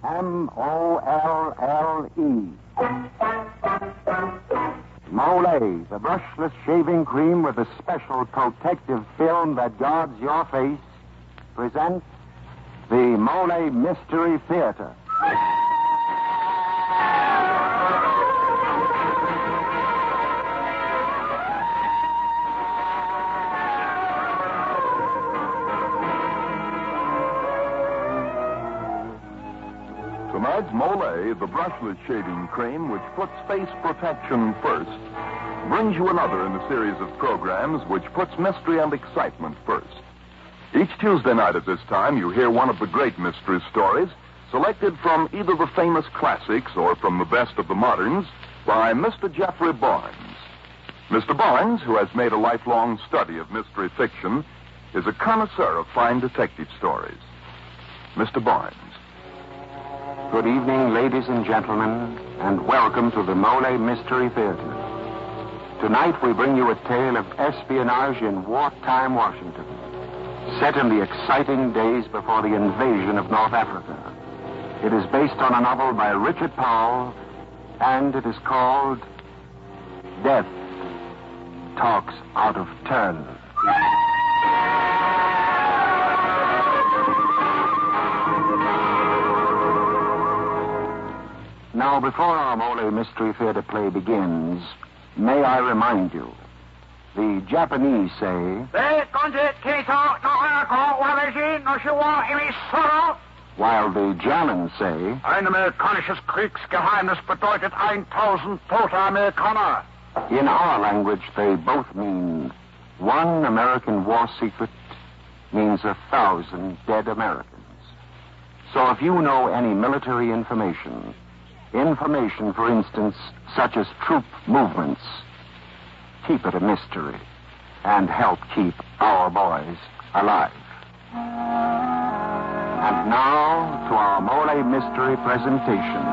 Molle. Molle, the brushless shaving cream with a special protective film that guards your face, presents the Molle Mystery Theater. Tonight's Molle, the brushless shaving cream which puts face protection first, brings you another in the series of programs which puts mystery and excitement first. Each Tuesday night at this time, you hear one of the great mystery stories selected from either the famous classics or from the best of the moderns by Mr. Geoffrey Barnes. Mr. Barnes, who has made a lifelong study of mystery fiction, is a connoisseur of fine detective stories. Mr. Barnes. Good evening, ladies and gentlemen, and welcome to the Molle Mystery Theater. Tonight we bring you a tale of espionage in wartime Washington, set in the exciting days before the invasion of North Africa. It is based on a novel by Richard Powell, and it is called Death Talks Out of Turn. Now, before our Molle Mystery Theater play begins, may I remind you, the Japanese say, while the Germans say, Ein amerikanisches Kriegsgeheimnis bedeutet 1000 tote Amerikaner. In our language, they both mean one American war secret means 1,000 dead Americans. So if you know any military information, for instance, such as troop movements, keep it a mystery and help keep our boys alive. And now to our Molle Mystery presentation,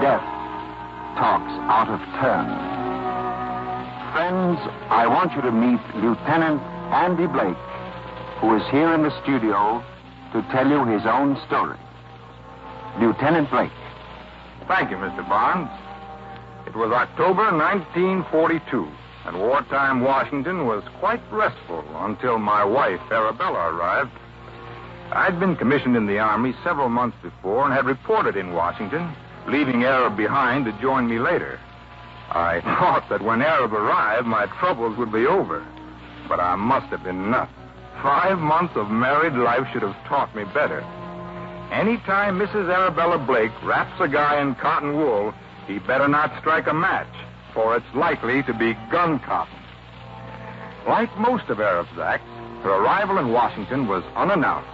Death Talks Out of Turn. Friends, I want you to meet Lieutenant Andy Blake, who is here in the studio to tell you his own story. Lieutenant Blake. Thank you, Mr. Barnes. It was October 1942, and wartime Washington was quite restful until my wife, Arabella, arrived. I'd been commissioned in the Army several months before and had reported in Washington, leaving Arab behind to join me later. I thought that when Arab arrived, my troubles would be over. But I must have been nuts. 5 months of married life should have taught me better. Anytime Mrs. Arabella Blake wraps a guy in cotton wool, he better not strike a match, for it's likely to be gun cotton. Like most of Arab's acts, her arrival in Washington was unannounced.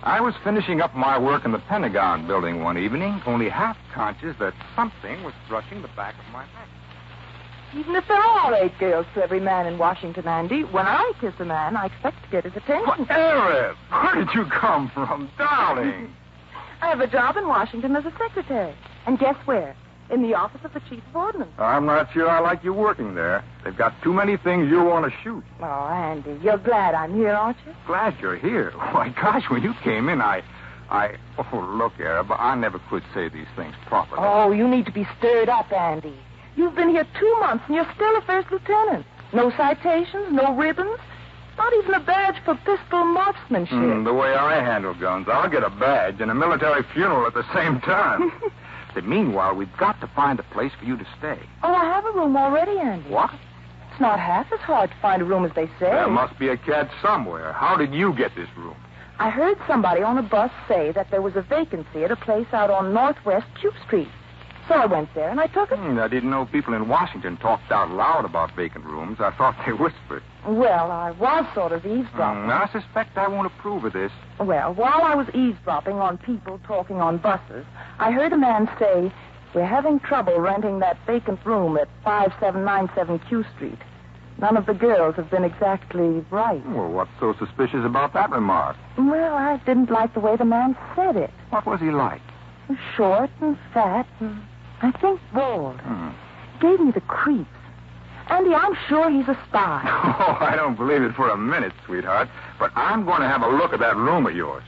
I was finishing up my work in the Pentagon building one evening, only half conscious that something was brushing the back of my neck. Even if there are 8 girls to every man in Washington, Andy, when I kiss a man, I expect to get his attention. Arab! Where did you come from, darling? I have a job in Washington as a secretary. And guess where? In the office of the chief of ordnance. I'm not sure I like you working there. They've got too many things you want to shoot. Oh, Andy, you're glad I'm here, aren't you? Glad you're here. Why, gosh, when you came in, Oh, look, Arab, I never could say these things properly. Oh, you need to be stirred up, Andy. You've been here 2 months, and you're still a first lieutenant. No citations, no ribbons, not even a badge for pistol marksmanship. The way I handle guns, I'll get a badge and a military funeral at the same time. But meanwhile, we've got to find a place for you to stay. Oh, I have a room already, Andy. What? It's not half as hard to find a room as they say. There must be a catch somewhere. How did you get this room? I heard somebody on a bus say that there was a vacancy at a place out on Northwest Q Street. So I went there, and I took it. I didn't know people in Washington talked out loud about vacant rooms. I thought they whispered. Well, I was sort of eavesdropping. I suspect I won't approve of this. Well, while I was eavesdropping on people talking on buses, I heard a man say, "We're having trouble renting that vacant room at 5797 Q Street. None of the girls have been exactly right." Well, what's so suspicious about that remark? Well, I didn't like the way the man said it. What was he like? Short and fat and I think bald. Gave me the creeps. Andy, I'm sure he's a spy. Oh, I don't believe it for a minute, sweetheart. But I'm going to have a look at that room of yours.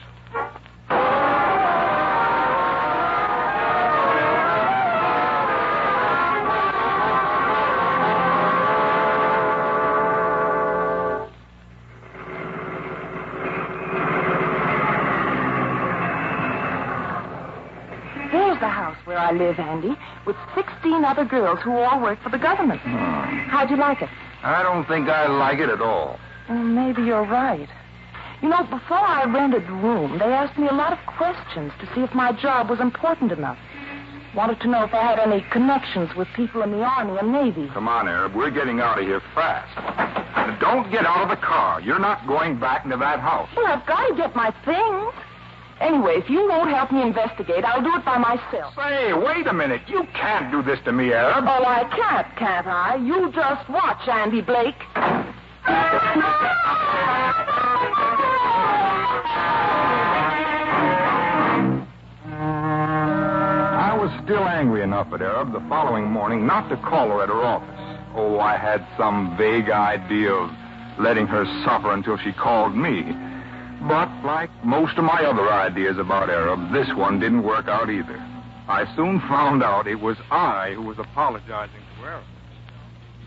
the house where I live, Andy, with 16 other girls who all work for the government. How'd you like it? I don't think I like it at all. Well, maybe you're right. You know, before I rented the room, they asked me a lot of questions to see if my job was important enough. Wanted to know if I had any connections with people in the Army and Navy. Come on, Arab. We're getting out of here fast. And don't get out of the car. You're not going back into that house. Well, I've got to get my things. Anyway, if you won't help me investigate, I'll do it by myself. Say, wait a minute. You can't do this to me, Arab. Oh, I can't I? You just watch, Andy Blake. I was still angry enough at Arab the following morning not to call her at her office. Oh, I had some vague idea of letting her suffer until she called me. But like most of my other ideas about Arab, this one didn't work out either. I soon found out it was I who was apologizing to Arab.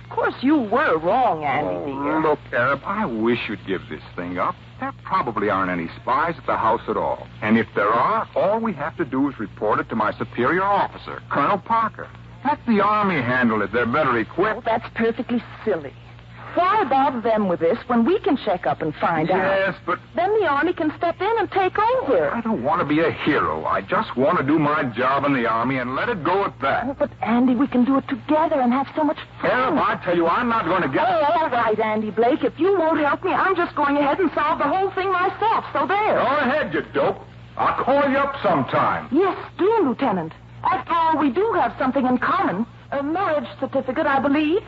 Of course, you were wrong, Andy, dear. Look, Arab, I wish you'd give this thing up. There probably aren't any spies at the house at all. And if there are, all we have to do is report it to my superior officer, Colonel Parker. Let the Army handle it. They're better equipped. Oh, that's perfectly silly. Why bother them with this when we can check up and find out? Yes, but Then the Army can step in and take over. I don't want to be a hero. I just want to do my job in the Army and let it go at that. Oh, but, Andy, we can do it together and have so much fun. Arab, I tell you, I'm not going to get... Oh, all right, Andy Blake. If you won't help me, I'm just going ahead and solve the whole thing myself. So there. Go ahead, you dope. I'll call you up sometime. Yes, do, Lieutenant. After all, we do have something in common. A marriage certificate, I believe.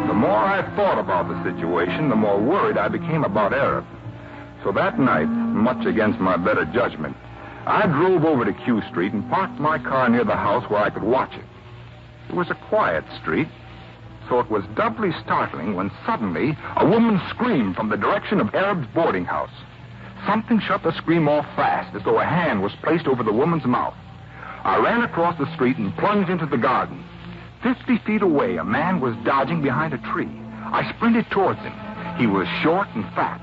The more I thought about the situation, the more worried I became about Arab. So that night, much against my better judgment, I drove over to Q Street and parked my car near the house where I could watch it. It was a quiet street, so it was doubly startling when suddenly a woman screamed from the direction of Arab's boarding house. Something shut the scream off fast, as though a hand was placed over the woman's mouth. I ran across the street and plunged into the garden. 50 feet away, a man was dodging behind a tree. I sprinted towards him. He was short and fat,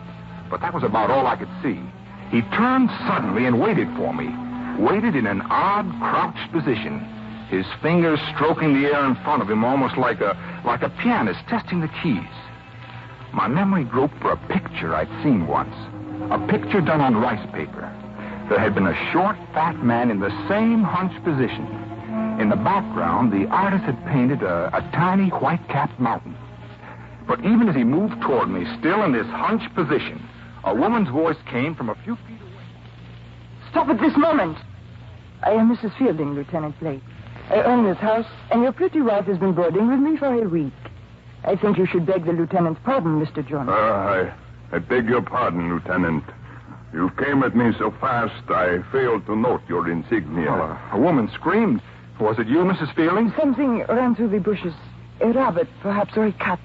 but that was about all I could see. He turned suddenly and waited for me. Waited in an odd, crouched position, his fingers stroking the air in front of him, almost like a pianist testing the keys. My memory groped for a picture I'd seen once. A picture done on rice paper. There had been a short, fat man in the same hunched position. In the background, the artist had painted a tiny, white-capped mountain. But even as he moved toward me, still in this hunched position, a woman's voice came from a few feet away. Stop at this moment. I am Mrs. Fielding, Lieutenant Blake. I own this house, and your pretty wife has been boarding with me for a week. I think you should beg the lieutenant's pardon, Mr. Jones. I beg your pardon, Lieutenant. You came at me so fast, I failed to note your insignia. Well, a woman screamed. Was it you, Mrs. Fielding? Something ran through the bushes. A rabbit, perhaps, or a cat.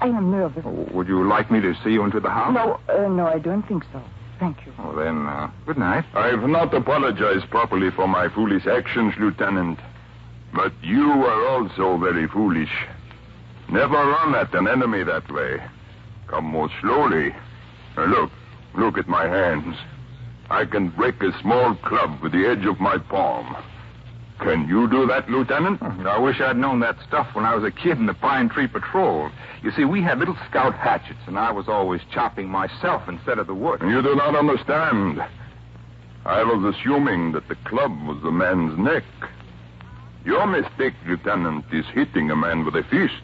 I am nervous. Oh, would you like me to see you into the house? No, I don't think so. Thank you. Well, then, good night. I've not apologized properly for my foolish actions, Lieutenant. But you are also very foolish. Never run at an enemy that way. Come more slowly. Look at my hands. I can break a small club with the edge of my palm. Can you do that, Lieutenant? I wish I'd known that stuff when I was a kid in the Pine Tree Patrol. You see, we had little scout hatchets, and I was always chopping myself instead of the wood. You do not understand. I was assuming that the club was the man's neck. Your mistake, Lieutenant, is hitting a man with a fist.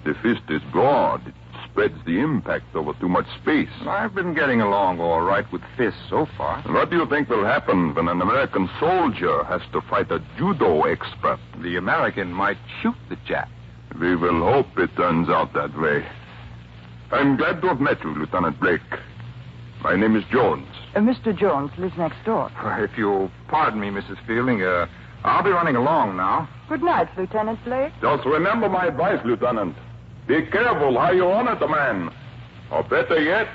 The fist is broad. It spreads the impact over too much space. I've been getting along all right with fists so far. What do you think will happen when an American soldier has to fight a judo expert? The American might shoot the Jap. We will hope it turns out that way. I'm glad to have met you, Lieutenant Blake. My name is Jones. Mr. Jones lives next door. If you'll pardon me, Mrs. Fielding, I'll be running along now. Good night, Lieutenant Blake. Just remember my advice, Lieutenant. Be careful how you run at a man. Or better yet,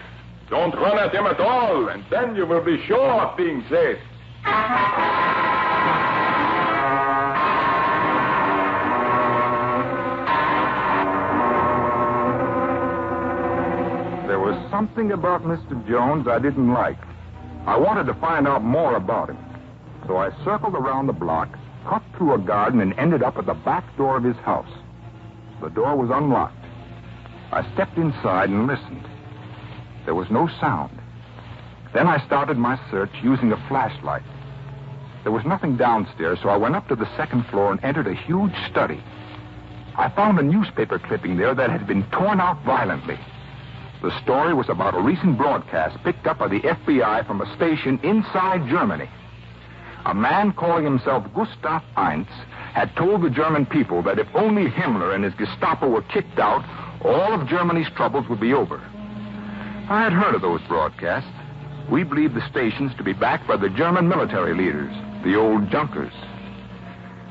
don't run at him at all, and then you will be sure of being safe. There was something about Mr. Jones I didn't like. I wanted to find out more about him. So I circled around the block, cut through a garden, and ended up at the back door of his house. The door was unlocked. I stepped inside and listened. There was no sound. Then I started my search using a flashlight. There was nothing downstairs, so I went up to the second floor and entered a huge study. I found a newspaper clipping there that had been torn out violently. The story was about a recent broadcast picked up by the FBI from a station inside Germany. A man calling himself Gustav Heinz had told the German people that if only Himmler and his Gestapo were kicked out, all of Germany's troubles would be over. I had heard of those broadcasts. We believed the stations to be backed by the German military leaders, the old Junkers.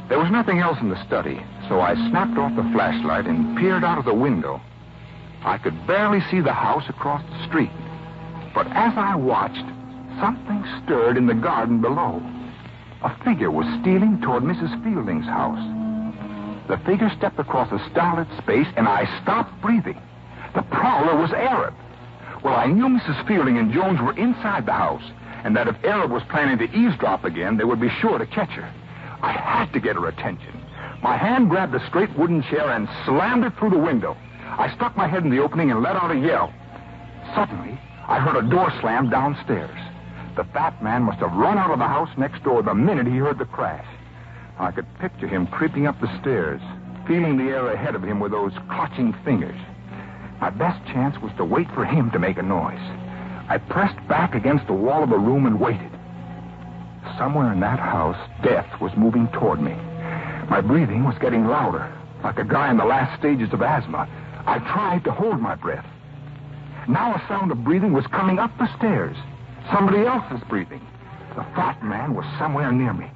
There was nothing else in the study, so I snapped off the flashlight and peered out of the window. I could barely see the house across the street. But as I watched, something stirred in the garden below. A figure was stealing toward Mrs. Fielding's house. The figure stepped across a starlit space, and I stopped breathing. The prowler was Arab. Well, I knew Mrs. Fielding and Jones were inside the house, and that if Arab was planning to eavesdrop again, they would be sure to catch her. I had to get her attention. My hand grabbed a straight wooden chair and slammed it through the window. I stuck my head in the opening and let out a yell. Suddenly, I heard a door slam downstairs. The fat man must have run out of the house next door the minute he heard the crash. I could picture him creeping up the stairs, feeling the air ahead of him with those clutching fingers. My best chance was to wait for him to make a noise. I pressed back against the wall of the room and waited. Somewhere in that house, death was moving toward me. My breathing was getting louder, like a guy in the last stages of asthma. I tried to hold my breath. Now a sound of breathing was coming up the stairs. Somebody else was breathing. The fat man was somewhere near me.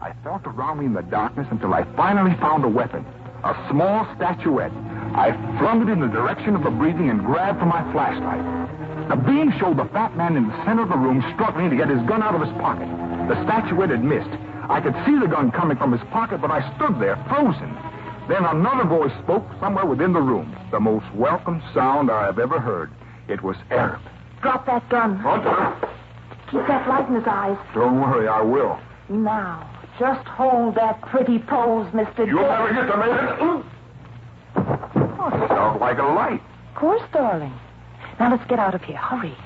I felt around me in the darkness until I finally found a weapon, a small statuette. I flung it in the direction of the breathing and grabbed for my flashlight. The beam showed the fat man in the center of the room struggling to get his gun out of his pocket. The statuette had missed. I could see the gun coming from his pocket, but I stood there, frozen. Then another voice spoke somewhere within the room. The most welcome sound I have ever heard. It was Arab. Drop that gun. What? Keep that light in his eyes. Don't worry, I will. Now, just hold that pretty pose, Mr. You'll never get to me. Oh, it sounds like a light. Of course, darling. Now let's get out of here. Hurry.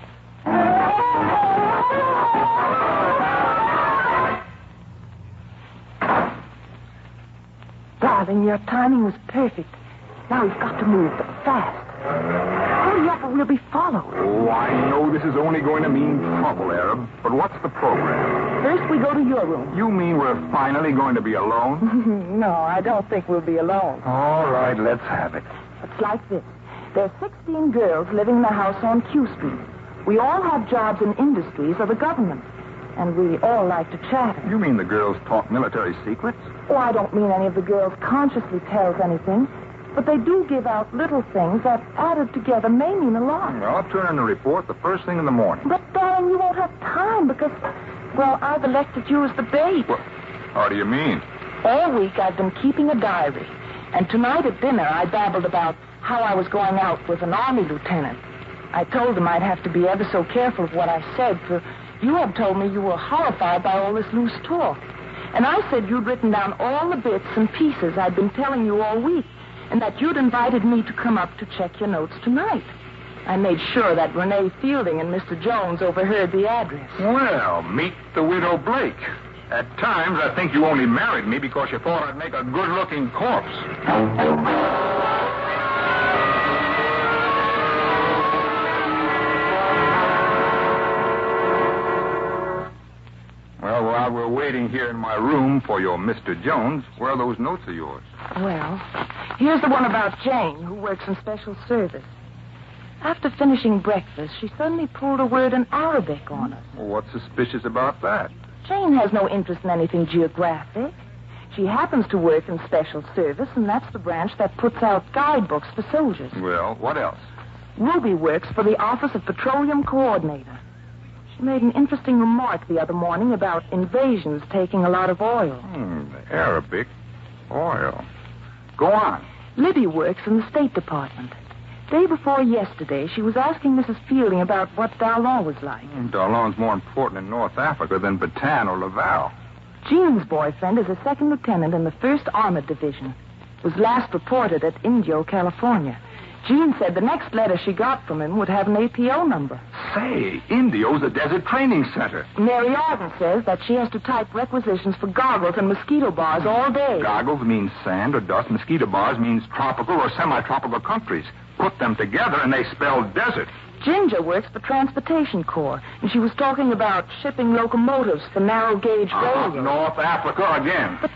Darling, your timing was perfect. Now we've got to move, but fast. Hurry up or we'll be followed. Oh, I know this is only going to mean trouble, Arab. But what's the program? First, we go to your room. You mean we're finally going to be alone? No, I don't think we'll be alone. All right, let's have it. It's like this. There's 16 girls living in a house on Q Street. We all have jobs in industries or the government. And we all like to chatter. You mean the girls talk military secrets? Oh, I don't mean any of the girls consciously tells anything. But they do give out little things that, added together, may mean a lot. Well, I'll turn in the report the first thing in the morning. But, darling, you won't have time because, well, I've elected you as the bait. What? How do you mean? All week I've been keeping a diary. And tonight at dinner I babbled about how I was going out with an army lieutenant. I told him I'd have to be ever so careful of what I said, for you had told me you were horrified by all this loose talk. And I said you'd written down all the bits and pieces I'd been telling you all week, and that you'd invited me to come up to check your notes tonight. I made sure that Renee Fielding and Mr. Jones overheard the address. Well, meet the widow Blake. At times, I think you only married me because you thought I'd make a good-looking corpse. Well, while we're waiting here in my room for your Mr. Jones, where are those notes of yours? Well, here's the one about Jane, who works in special service. After finishing breakfast, she suddenly pulled a word in Arabic on us. Well, what's suspicious about that? Jane has no interest in anything geographic. She happens to work in special service, and that's the branch that puts out guidebooks for soldiers. Well, what else? Ruby works for the Office of Petroleum Coordinator. She made an interesting remark the other morning about invasions taking a lot of oil. Arabic oil. Go on. Libby works in the State Department. Day before yesterday, she was asking Mrs. Fielding about what Darlon was like. Darlon's more important in North Africa than Bataan or Laval. Jean's boyfriend is a second lieutenant in the 1st Armored Division. Was last reported at Indio, California. Jean said the next letter she got from him would have an APO number. Say, Indio's a desert training center. Mary Arden says that she has to type requisitions for goggles and mosquito bars all day. Goggles means sand or dust. Mosquito bars means tropical or semi-tropical countries. Put them together and they spell desert. Ginger works for Transportation Corps, and she was talking about shipping locomotives for narrow-gauge railroads. North Africa again. But,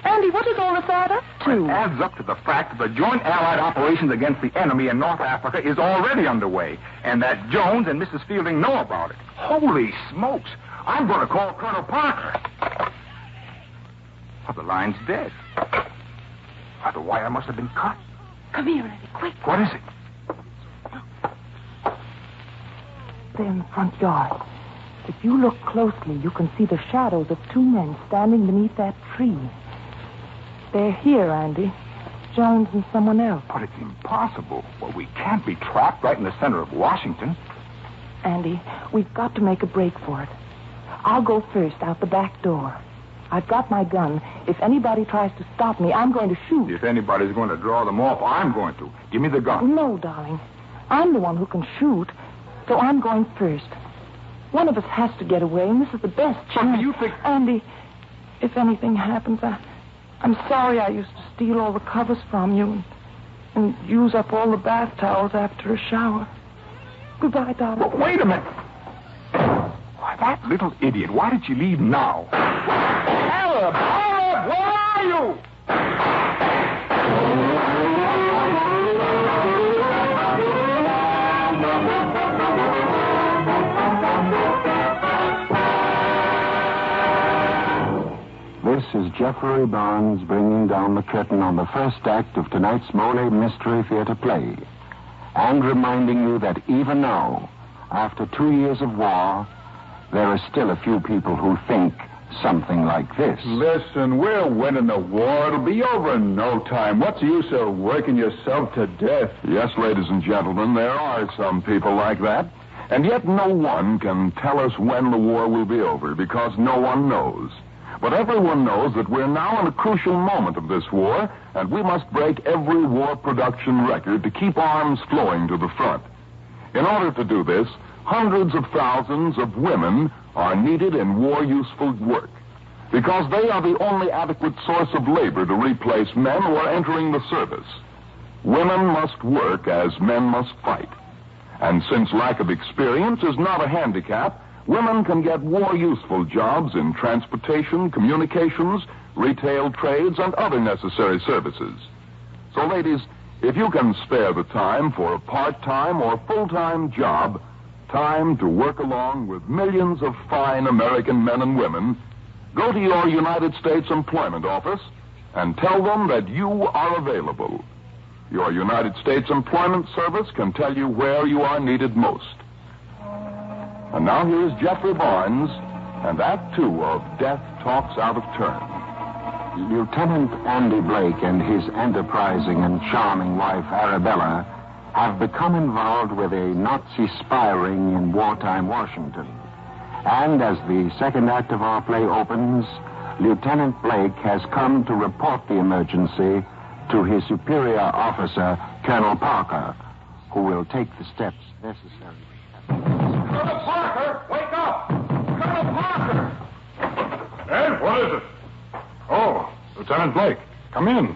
Andy, what does all this add up to? It adds up to the fact that the joint Allied operations against the enemy in North Africa is already underway, and that Jones and Mrs. Fielding know about it. Holy smokes! I'm going to call Colonel Parker. Oh, the line's dead. Oh, the wire must have been cut. Come here, Andy, quick. What is it? There in the front yard. If you look closely, you can see the shadows of 2 men standing beneath that tree. They're here, Andy. Jones and someone else. But it's impossible. Well, we can't be trapped right in the center of Washington. Andy, we've got to make a break for it. I'll go first out the back door. I've got my gun. If anybody tries to stop me, I'm going to shoot. If anybody's going to draw them off, I'm going to. Give me the gun. No, darling. I'm the one who can shoot, so I'm going first. One of us has to get away, and this is the best chance. What do you think? Andy, if anything happens, I'm sorry I used to steal all the covers from you and use up all the bath towels after a shower. Goodbye, darling. But wait a minute. Why, that little idiot. Why did she leave now? Arab! Arab! Where are you? This is Geoffrey Barnes bringing down the curtain on the first act of tonight's Molle Mystery Theater play, and reminding you that even now, after 2 years of war, there are still a few people who think something like this. Listen, we're winning the war. It'll be over in no time. What's the use of working yourself to death? Yes, ladies and gentlemen, there are some people like that. And yet no one can tell us when the war will be over, because no one knows. But everyone knows that we're now in a crucial moment of this war, and we must break every war production record to keep arms flowing to the front. In order to do this, hundreds of thousands of women are needed in war-useful work, because they are the only adequate source of labor to replace men who are entering the service. Women must work as men must fight. And since lack of experience is not a handicap, women can get war-useful jobs in transportation, communications, retail trades, and other necessary services. So, ladies, if you can spare the time for a part-time or full-time job, time to work along with millions of fine American men and women, go to your United States Employment Office and tell them that you are available. Your United States Employment Service can tell you where you are needed most. And now here's Geoffrey Barnes and Act 2 of Death Talks Out of Turn. Lieutenant Andy Blake and his enterprising and charming wife, Arabella, have become involved with a Nazi spy ring in wartime Washington. And as the second act of our play opens, Lieutenant Blake has come to report the emergency to his superior officer, Colonel Parker, who will take the steps necessary. Colonel Parker, wake up! Colonel Parker! Ed, what is it? Oh, Lieutenant Blake, come in.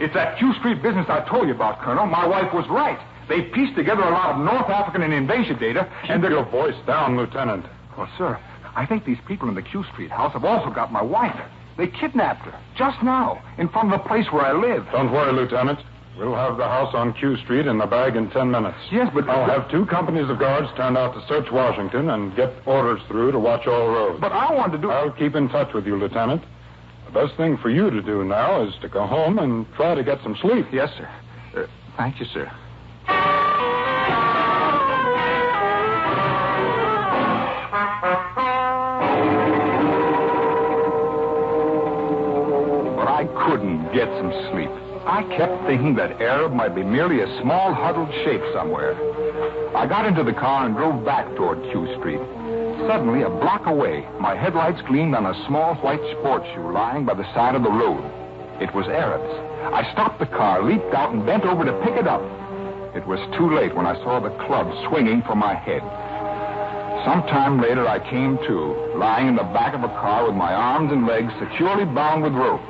It's that Q Street business I told you about, Colonel. My wife was right. They pieced together a lot of North African and invasion data, and Keep your voice down, Lieutenant. Well, sir, I think these people in the Q Street house have also got my wife. They kidnapped her, just now, in front of the place where I live. Don't worry, Lieutenant. We'll have the house on Q Street in the bag in 10 minutes. Yes, but... I'll have 2 companies of guards turned out to search Washington and get orders through to watch all roads. But I wanted to do... I'll keep in touch with you, Lieutenant. The best thing for you to do now is to go home and try to get some sleep. Yes, sir. Thank you, sir. But I couldn't get some sleep. I kept thinking that Arab might be merely a small huddled shape somewhere. I got into the car and drove back toward Q Street. Suddenly, a block away, my headlights gleamed on a small white sports shoe lying by the side of the road. It was Arab's. I stopped the car, leaped out, and bent over to pick it up. It was too late when I saw the club swinging for my head. Sometime later, I came to, lying in the back of a car with my arms and legs securely bound with rope.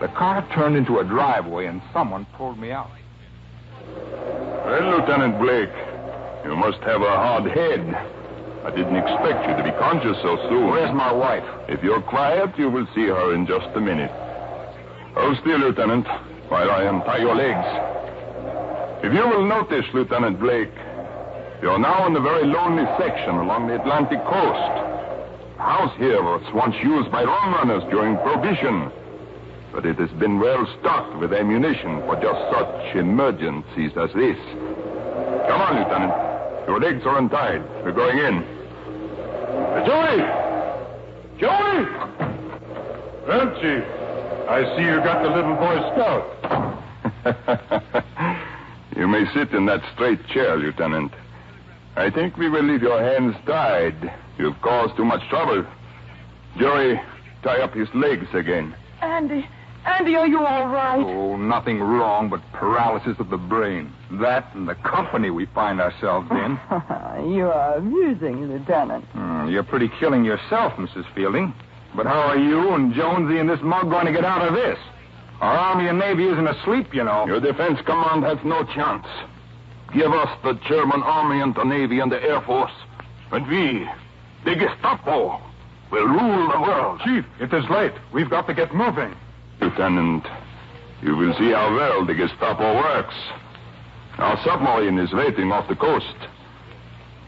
The car turned into a driveway, and someone pulled me out. Well, Lieutenant Blake, you must have a hard head. I didn't expect you to be conscious so soon. Where's my wife? If you're quiet, you will see her in just a minute. Hold still, Lieutenant, while I untie your legs. If you will notice, Lieutenant Blake, you're now in a very lonely section along the Atlantic coast. The house here was once used by rum runners during Prohibition, but it has been well stocked with ammunition for just such emergencies as this. Come on, Lieutenant. Your legs are untied. We're going in. Joey! Joey! Well, Chief, I see you got the little Boy Scout. You may sit in that straight chair, Lieutenant. I think we will leave your hands tied. You've caused too much trouble. Joey, tie up his legs again. Andy, are you all right? Oh, nothing wrong but paralysis of the brain. That and the company we find ourselves in. You are amusing, Lieutenant. You're pretty killing yourself, Mrs. Fielding. But how are you and Jonesy and this mug going to get out of this? Our Army and Navy isn't asleep, you know. Your defense command has no chance. Give us the German Army and the Navy and the Air Force, and we, the Gestapo, will rule the world. Chief, it is late. We've got to get moving. Lieutenant, you will see how well the Gestapo works. Our submarine is waiting off the coast.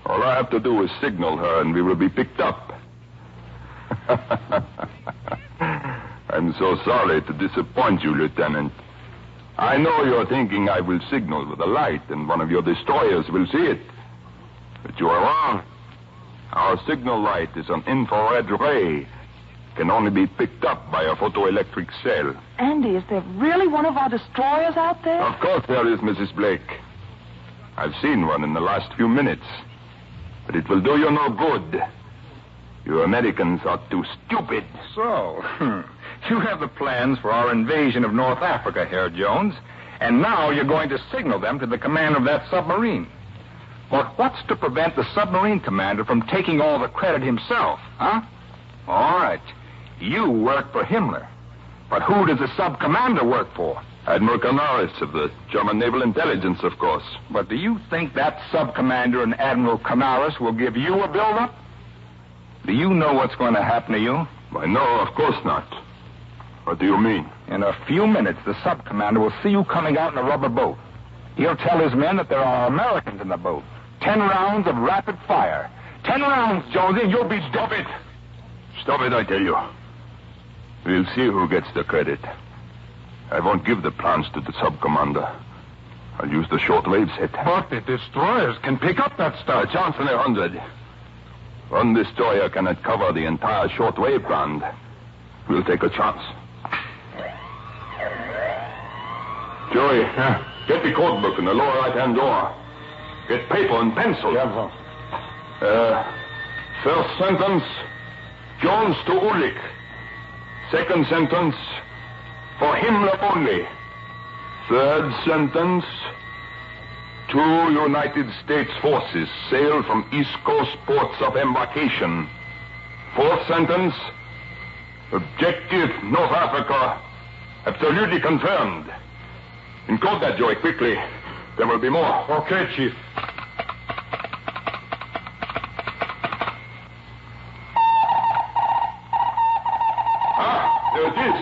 All I have to do is signal her, and we will be picked up. I'm so sorry to disappoint you, Lieutenant. I know you're thinking I will signal with a light, and one of your destroyers will see it. But you are wrong. Our signal light is an infrared ray. Can only be picked up by a photoelectric cell. Andy, is there really one of our destroyers out there? Of course there is, Mrs. Blake. I've seen one in the last few minutes. But it will do you no good. You Americans are too stupid. So, you have the plans for our invasion of North Africa, Herr Jones, and now you're going to signal them to the commander of that submarine. But what's to prevent the submarine commander from taking all the credit himself, huh? All right. You work for Himmler. But who does the sub-commander work for? Admiral Canaris of the German Naval Intelligence, of course. But do you think that sub-commander and Admiral Canaris will give you a build-up? Do you know what's going to happen to you? Why, no, of course not. What do you mean? In a few minutes, the sub-commander will see you coming out in a rubber boat. He'll tell his men that there are Americans in the boat. 10 rounds of rapid fire. 10 rounds, Jonesy, and you'll be... Stop it! Stop it, I tell you. We'll see who gets the credit. I won't give the plans to the sub-commander. I'll use the shortwave set. But the destroyers can pick up that stuff. A chance in 100. One destroyer cannot cover the entire shortwave band. We'll take a chance. Joey, get the code book in the lower right-hand door. Get paper and pencil. Yeah, First sentence, Jones to Ulich. Second sentence, for Himmler only. Third sentence, 2 United States forces sail from East Coast ports of embarkation. Fourth sentence, objective North Africa, absolutely confirmed. Encode that, Joey, quickly. There will be more. Okay, Chief. There it is.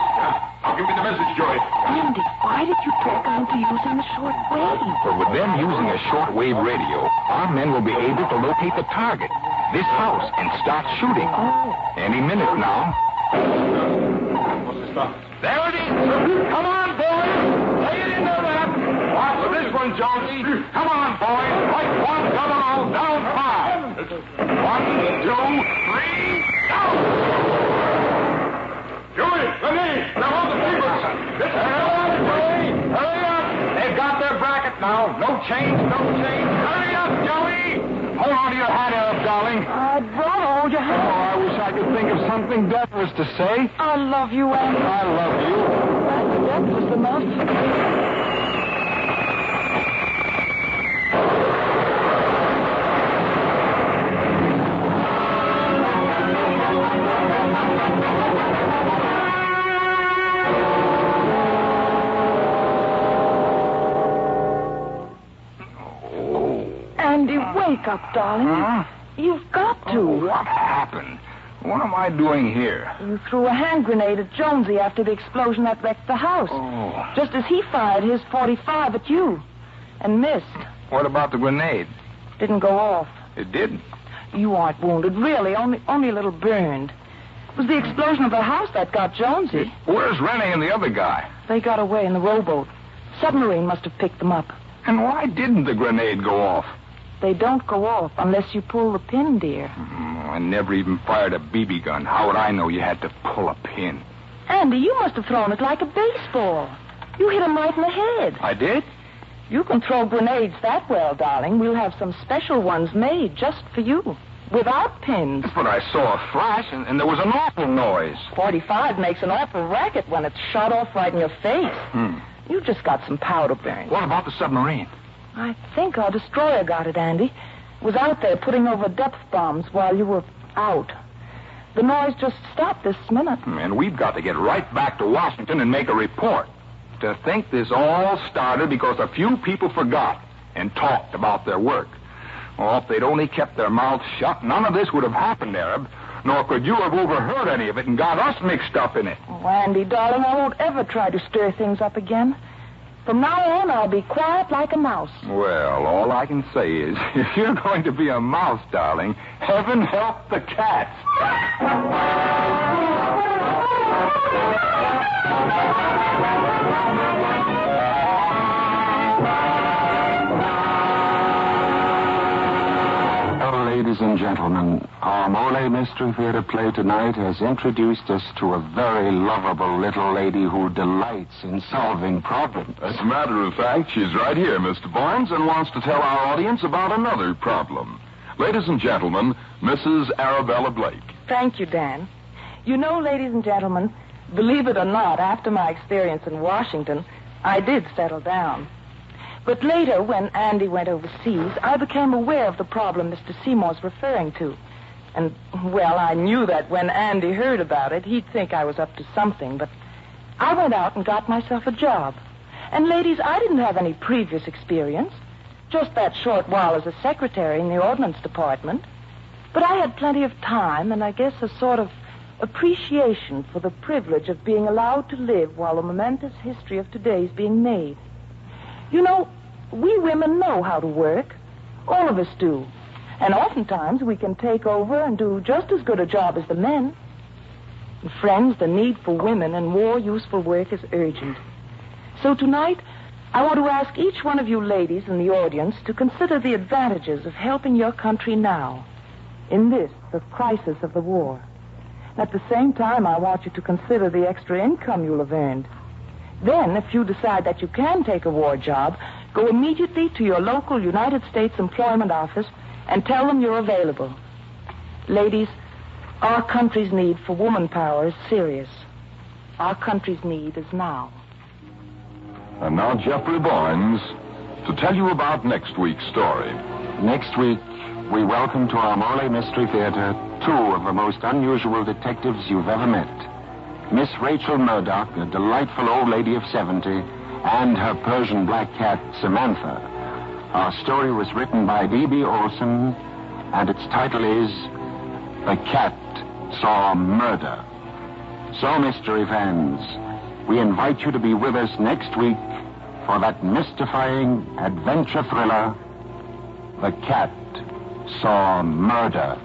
Now give me the message, Joey. Andy, why did you talk him into using the short wave? But with them using a shortwave radio, our men will be able to locate the target, this house, and start shooting. Any minute now. There it is! Come on, boys! Lay it in there, lad! Watch for this one, Jonesy! Come on, boys! Right 1, double, down 5! 1, 2, 3, down! Joey, let me! Now, all the people! This is Joey! Hurry up! They've got their bracket now. No change, no change. Hurry up, Joey! Hold on to your hat, Arab, darling. I'd rather hold your Oh, hand. I wish I could think of something deathless to say. I love you, Andy. I love you. That's deathless enough. Andy, wake up, darling. Huh? You've got to. Oh, what happened? What am I doing here? You threw a hand grenade at Jonesy after the explosion that wrecked the house. Oh. Just as he fired his .45 at you. And missed. What about the grenade? Didn't go off. It didn't. You aren't wounded, really. Only a little burned. It was the explosion of the house that got Jonesy. Where's Rennie and the other guy? They got away in the rowboat. Submarine must have picked them up. And why didn't the grenade go off? They don't go off unless you pull the pin, dear. I never even fired a BB gun. How would I know you had to pull a pin? Andy, you must have thrown it like a baseball. You hit him right in the head. I did? You can throw grenades that well, darling. We'll have some special ones made just for you. Without pins. But I saw a flash, and there was an awful noise. .45 makes an awful racket when it's shot off right in your face. You just got some powder burn. What about the submarine? I think our destroyer got it, Andy. It was out there putting over depth bombs while you were out. The noise just stopped this minute. And we've got to get right back to Washington and make a report. To think this all started because a few people forgot and talked about their work. Oh, if they'd only kept their mouths shut, none of this would have happened, Arab. Nor could you have overheard any of it and got us mixed up in it. Oh, Andy, darling, I won't ever try to stir things up again. From now on, I'll be quiet like a mouse. Well, all I can say is, if you're going to be a mouse, darling, heaven help the cats. Ladies and gentlemen, our Molle Mystery Theater play tonight has introduced us to a very lovable little lady who delights in solving problems. As a matter of fact, she's right here, Mr. Barnes, and wants to tell our audience about another problem. Ladies and gentlemen, Mrs. Arabella Blake. Thank you, Dan. You know, ladies and gentlemen, believe it or not, after my experience in Washington, I did settle down. But later, when Andy went overseas, I became aware of the problem Mr. Seymour's referring to. And, well, I knew that when Andy heard about it, he'd think I was up to something. But I went out and got myself a job. And, ladies, I didn't have any previous experience. Just that short while as a secretary in the Ordnance Department. But I had plenty of time and I guess a sort of appreciation for the privilege of being allowed to live while the momentous history of today is being made. You know, we women know how to work. All of us do. And oftentimes we can take over and do just as good a job as the men. And friends, the need for women and more useful work is urgent. So tonight, I want to ask each one of you ladies in the audience to consider the advantages of helping your country now, in this, the crisis of the war. At the same time, I want you to consider the extra income you'll have earned. Then, if you decide that you can take a war job, go immediately to your local United States Employment Office and tell them you're available. Ladies, our country's need for woman power is serious. Our country's need is now. And now Geoffrey Barnes to tell you about next week's story. Next week, we welcome to our Molle Mystery Theater two of the most unusual detectives you've ever met. Miss Rachel Murdoch, a delightful old lady of 70, and her Persian black cat, Samantha. Our story was written by D.B. Olson, and its title is The Cat Saw Murder. So, mystery fans, we invite you to be with us next week for that mystifying adventure thriller, The Cat Saw Murder.